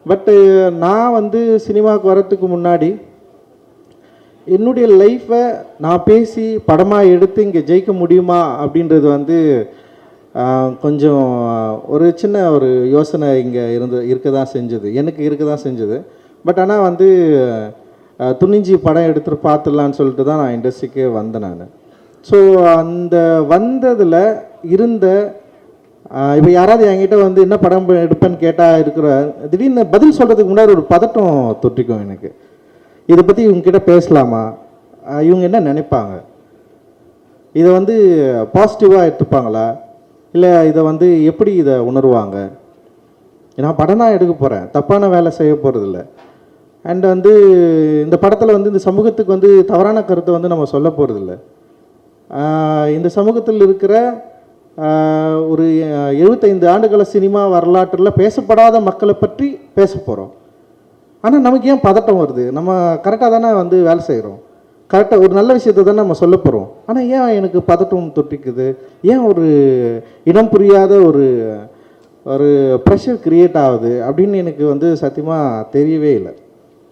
பட்டு நான் வந்து சினிமாவுக்கு வரத்துக்கு முன்னாடி என்னுடைய லைஃப்பை நான் பேசி படமாக எடுத்து இங்கே ஜெயிக்க முடியுமா அப்படின்றது வந்து கொஞ்சம் ஒரு சின்ன ஒரு யோசனை இங்கே இருக்க தான் செஞ்சது, எனக்கு இருக்க தான் செஞ்சது. பட் ஆனால் வந்து துணிஞ்சி படம் எடுத்துகிட்டு பார்த்துடலான்னு சொல்லிட்டு தான் நான் இண்டஸ்ட்ரிக்கே வந்தேன் நான். ஸோ அந்த வந்ததில் இருந்த இப்போ யாராவது என்கிட்ட வந்து என்ன படம் எடுப்பேன்னு கேட்டால் இருக்கிற திடீர்னு பதில் சொல்கிறதுக்கு முன்னாடி ஒரு பதட்டம் தொட்டிக்கும் எனக்கு. இதை பற்றி இவங்ககிட்ட பேசலாமா, இவங்க என்ன நினைப்பாங்க, இதை வந்து பாசிட்டிவாக எடுத்துப்பாங்களா, இல்லை இதை வந்து எப்படி இதை உணர்வாங்க. நான் படம் தான் எடுக்க போகிறேன், தப்பான வேலை செய்ய போகிறதில்ல. அண்ட் வந்து இந்த படத்தில் வந்து இந்த சமூகத்துக்கு வந்து தவறான கருத்தை வந்து நம்ம சொல்ல போகிறதில்ல. இந்த சமூகத்தில் இருக்கிற ஒரு 75 ஆண்டுகள சினிமா வரலாற்றில் பேசப்படாத மக்களை பற்றி பேச போகிறோம். ஆனால் நமக்கு ஏன் பதட்டம் வருது? நம்ம கரெக்டாக தானே வந்து வேலை செய்கிறோம், கரெக்டாக ஒரு நல்ல விஷயத்தை தானே நம்ம சொல்ல போகிறோம். ஆனால் ஏன் எனக்கு பதட்டம் தொட்டிக்குது, ஏன் ஒரு இனம் புரியாத ஒரு ஒரு ப்ரெஷர் க்ரியேட் ஆகுது அப்படின்னு எனக்கு வந்து சத்தியமாக தெரியவே இல்லை.